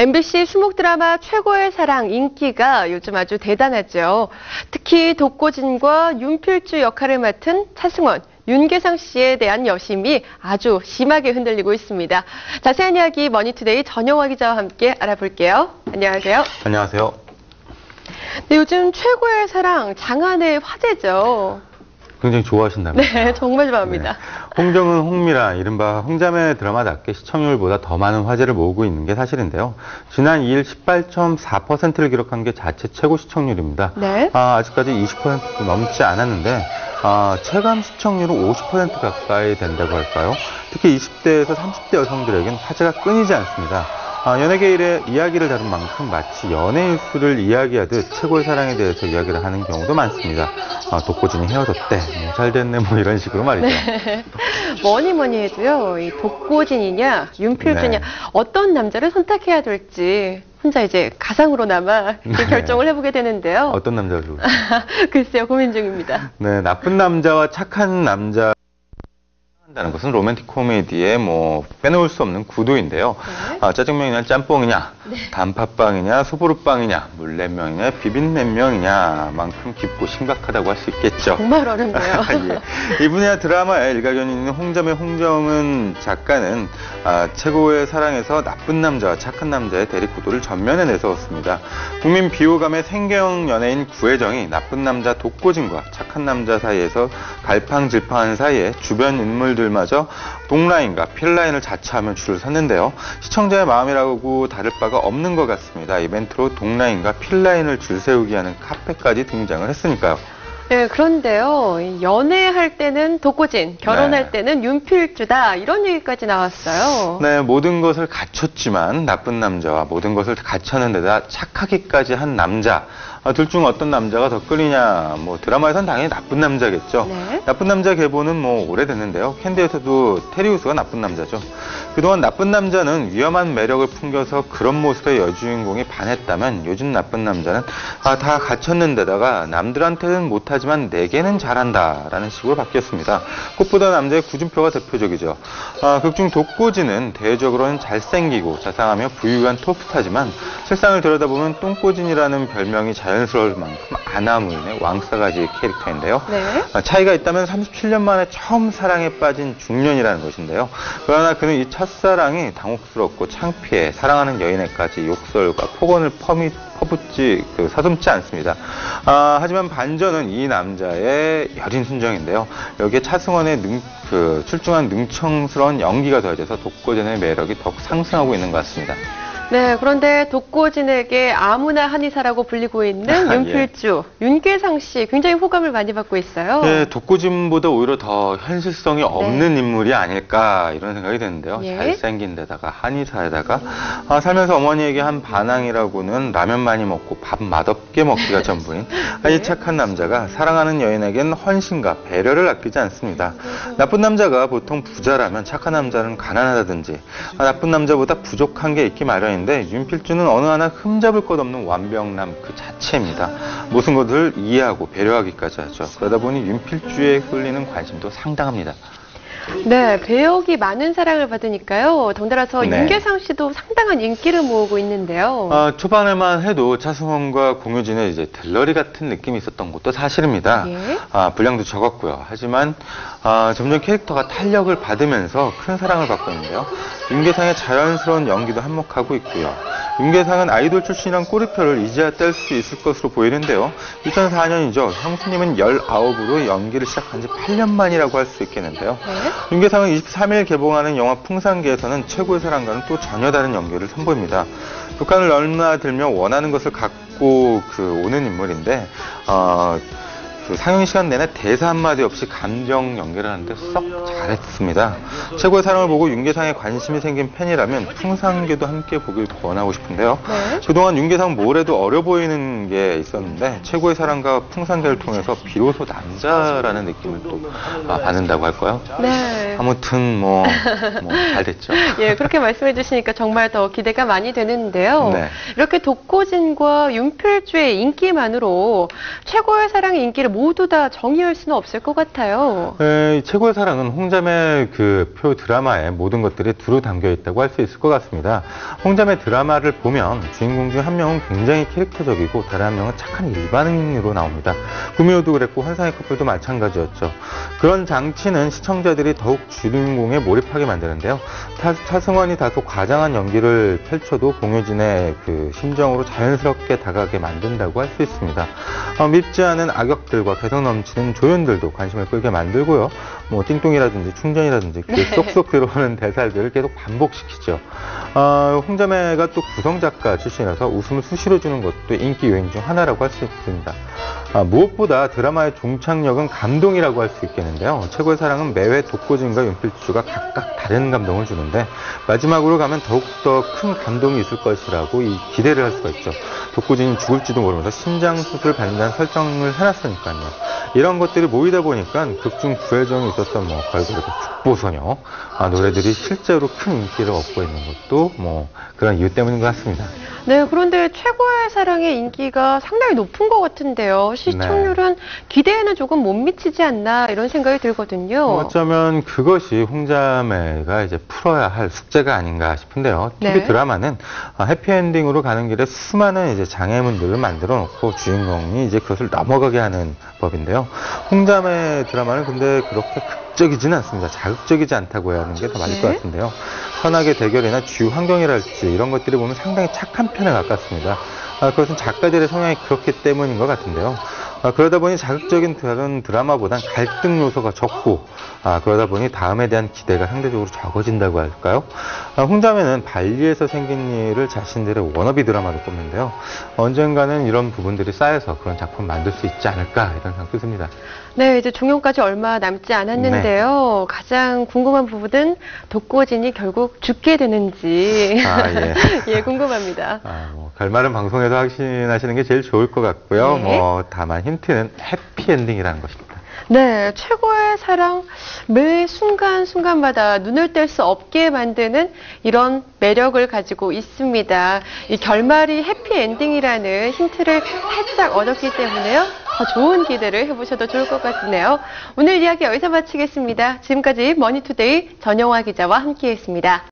MBC 수목 드라마 최고의 사랑 인기가 요즘 아주 대단하죠. 특히 독고진과 윤필주 역할을 맡은 차승원, 윤계상 씨에 대한 여심이 아주 심하게 흔들리고 있습니다. 자세한 이야기 머니투데이 전영화 기자와 함께 알아볼게요. 안녕하세요. 안녕하세요. 네, 요즘 최고의 사랑 장안의 화제죠. 굉장히 좋아하신답니다. 네, 정말 좋아합니다. 네. 홍정은, 홍미라, 이른바 홍자매 드라마답게 시청률보다 더 많은 화제를 모으고 있는 게 사실인데요. 지난 2일 18.4%를 기록한 게 자체 최고 시청률입니다. 네. 아직까지 20%도 넘지 않았는데 체감 시청률은 50% 가까이 된다고 할까요? 특히 20대에서 30대 여성들에겐 화제가 끊이지 않습니다. 연예계의 이야기를 다룬 만큼 마치 연애 뉴스를 이야기하듯 최고의 사랑에 대해서 이야기를 하는 경우도 많습니다. 독고진이 헤어졌대, 잘 됐네, 뭐 이런 식으로 말이죠. 네. 뭐니 해도요, 이 독고진이냐, 윤필주냐, 네. 어떤 남자를 선택해야 될지 혼자 이제 가상으로나마 네. 결정을 해보게 되는데요. 어떤 남자가 좋을까요? 글쎄요, 고민 중입니다. 네, 나쁜 남자와 착한 남자 다는 것은 로맨틱 코미디의 빼놓을 수 없는 구도인데요. 네. 짜장면이냐 짬뽕이냐, 네. 단팥빵이냐 소보루빵이냐, 물냉면이냐 비빔냉면이냐만큼 깊고 심각하다고 할 수 있겠죠. 정말 어렵네요. 예. 이 분야 드라마에 일가견이 있는 홍자매 홍정은 작가는 최고의 사랑에서 나쁜 남자와 착한 남자의 대립 구도를 전면에 내세웠습니다. 국민 비호감의 생계형 연예인 구혜정이 나쁜 남자 독고진과 착한 남자 사이에서 갈팡질팡한 사이에 주변 인물들마저 동라인과 필라인을 자처하며 줄을 섰는데요. 시청자의 마음이라고 다를 바가 없는 것 같습니다. 이벤트로 동라인과 필라인을 줄 세우기 하는 카페까지 등장을 했으니까요. 네, 그런데요, 연애할 때는 독고진, 결혼할 네. 때는 윤필주다, 이런 얘기까지 나왔어요. 네, 모든 것을 갖췄지만 나쁜 남자와 모든 것을 갖췄는 데다 착하기까지 한 남자. 둘 중 어떤 남자가 더 끌리냐, 드라마에선 당연히 나쁜 남자겠죠. 네. 나쁜 남자 계보는 오래됐는데요. 캔디에서도 테리우스가 나쁜 남자죠. 그동안 나쁜 남자는 위험한 매력을 풍겨서 그런 모습의 여주인공이 반했다면 요즘 나쁜 남자는 다 갖췄는 데다가 남들한테는 못하지만 내게는 잘한다라는 식으로 바뀌었습니다. 꽃보다 남자의 구준표가 대표적이죠. 극중 독고진은 대외적으로는 잘생기고 자상하며 부유한 톱스타지만 실상을 들여다보면 똥꼬진이라는 별명이 자연스러울 만큼 아나무인의 왕싸가지 캐릭터인데요. 네. 차이가 있다면 37년 만에 처음 사랑에 빠진 중년이라는 것인데요. 그러나 그는 이 첫사랑이 당혹스럽고 창피해 사랑하는 여인에까지 욕설과 폭언을 퍼붓지 서슴지 않습니다. 하지만 반전은 이 남자의 여린 순정인데요. 여기에 차승원의 출중한 능청스러운 연기가 더해져서 독고진의 매력이 더욱 상승하고 있는 것 같습니다. 네, 그런데 독고진에게 아무나 한의사라고 불리고 있는 윤필주, 예. 윤계상 씨 굉장히 호감을 많이 받고 있어요. 네, 독고진보다 오히려 더 현실성이 없는 인물이 아닐까 이런 생각이 드는데요. 예. 잘생긴 데다가 한의사에다가 살면서 어머니에게 한 반항이라고는 라면 많이 먹고 밥 맛없게 먹기가 전부인 아주 착한 남자가 사랑하는 여인에겐 헌신과 배려를 아끼지 않습니다. 나쁜 남자가 보통 부자라면 착한 남자는 가난하다든지 나쁜 남자보다 부족한 게 있기 마련인데 윤필주는 어느 하나 흠잡을 것 없는 완벽남 그 자체입니다. 모든 것을 이해하고 배려하기까지 하죠. 그러다 보니 윤필주에 흘리는 관심도 상당합니다. 네, 배역이 많은 사랑을 받으니까요. 덩달아서 네. 윤계상 씨도 상당한 인기를 모으고 있는데요. 초반에만 해도 차승원과 공효진의 이제 델러리 같은 느낌이 있었던 것도 사실입니다. 예. 분량도 적었고요. 하지만 점점 캐릭터가 탄력을 받으면서 큰 사랑을 받고 있는데요. 윤계상의 자연스러운 연기도 한몫하고 있고요. 윤계상은 아이돌 출신이란 꼬리표를 이제야 뗄 수 있을 것으로 보이는데요. 2004년이죠. 형수님은 19으로 연기를 시작한 지 8년 만이라고 할 수 있겠는데요. 네. 윤계상은 23일 개봉하는 영화 풍산계에서는 최고의 사랑과는 또 전혀 다른 연기를 선보입니다. 북한을 넘나들며 원하는 것을 갖고 오는 인물인데 상영 시간 내내 대사 한마디 없이 감정 연기를 하는데 썩 잘했습니다. 최고의 사랑을 보고 윤계상에 관심이 생긴 팬이라면 풍산계도 함께 보길 권하고 싶은데요. 네. 그동안 윤계상 뭘 해도 어려 보이는 게 있었는데 최고의 사랑과 풍산계를 통해서 비로소 남자라는 느낌을 또 받는다고 할까요? 네. 아무튼 잘 됐죠. 예, 그렇게 말씀해 주시니까 정말 더 기대가 많이 되는데요. 네. 이렇게 독고진과 윤필주의 인기만으로 최고의 사랑의 인기를 모두 다 정의할 수는 없을 것 같아요. 이 최고의 사랑은 홍자매 그 표 드라마의 모든 것들이 두루 담겨 있다고 할 수 있을 것 같습니다. 홍자매 드라마를 보면 주인공 중 한 명은 굉장히 캐릭터적이고 다른 한 명은 착한 일반인으로 나옵니다. 구미호도 그랬고 환상의 커플도 마찬가지였죠. 그런 장치는 시청자들이 더욱 주인공에 몰입하게 만드는데요. 차승원이 다소 과장한 연기를 펼쳐도 공효진의 그 심정으로 자연스럽게 다가가게 만든다고 할 수 있습니다. 밉지 않은 악역들과 개성 넘치는 조연들도 관심을 끌게 만들고요. 뭐 띵똥이라든지 충전이라든지 귀에 쏙쏙 들어오는 대사들을 계속 반복시키죠. 홍자매가 또 구성작가 출신이라서 웃음을 수시로 주는 것도 인기 요인 중 하나라고 할 수 있습니다. 무엇보다 드라마의 종착역은 감동이라고 할 수 있겠는데요. 최고의 사랑은 매회 독고진과 윤필주가 각각 다른 감동을 주는데 마지막으로 가면 더욱더 큰 감동이 있을 것이라고 기대를 할 수가 있죠. 독고진이 죽을지도 모르면서 심장 수술을 받는다는 설정을 해놨으니까요. 이런 것들이 모이다 보니까 극중 부회정에 있었던 뭐 걸그룹 국보소녀 노래들이 실제로 큰 인기를 얻고 있는 것도 뭐 그런 이유 때문인 것 같습니다. 네, 그런데 최고의 사랑의 인기가 상당히 높은 것 같은데요. 시청률은 기대에는 조금 못 미치지 않나 이런 생각이 들거든요. 어쩌면 그것이 홍자매가 이제 풀어야 할 숙제가 아닌가 싶은데요. TV 네. 드라마는 해피엔딩으로 가는 길에 수많은 이제 장애물들을 만들어 놓고 주인공이 이제 그것을 넘어가게 하는 법인데요. 홍자매 드라마는 근데 그렇게 극적이지는 않습니다. 자극적이지 않다고 해야 하는 게 더 맞을 것 같은데요. 선악의 대결이나 주유 환경이랄지 이런 것들을 보면 상당히 착한 편에 가깝습니다. 그것은 작가들의 성향이 그렇기 때문인 것 같은데요. 그러다 보니 자극적인 다른 드라마보단 갈등 요소가 적고 그러다 보니 다음에 대한 기대가 상대적으로 적어진다고 할까요? 홍자매는 발리에서 생긴 일을 자신들의 워너비 드라마로 꼽는데요. 언젠가는 이런 부분들이 쌓여서 그런 작품 만들 수 있지 않을까 이런 생각도 듭니다. 네, 이제 종영까지 얼마 남지 않았는데요. 가장 궁금한 부분은 독고진이 결국 죽게 되는지 예. 예, 궁금합니다. 뭐 결말은 방송에서 확신하시는 게 제일 좋을 것 같고요. 네. 다만 힌트는 해피엔딩이라는 것입니다. 네, 최고의 사랑 매 순간순간마다 눈을 뗄 수 없게 만드는 이런 매력을 가지고 있습니다. 이 결말이 해피엔딩이라는 힌트를 살짝 얻었기 때문에요. 더 좋은 기대를 해보셔도 좋을 것 같네요. 오늘 이야기 여기서 마치겠습니다. 지금까지 머니투데이 전영화 기자와 함께했습니다.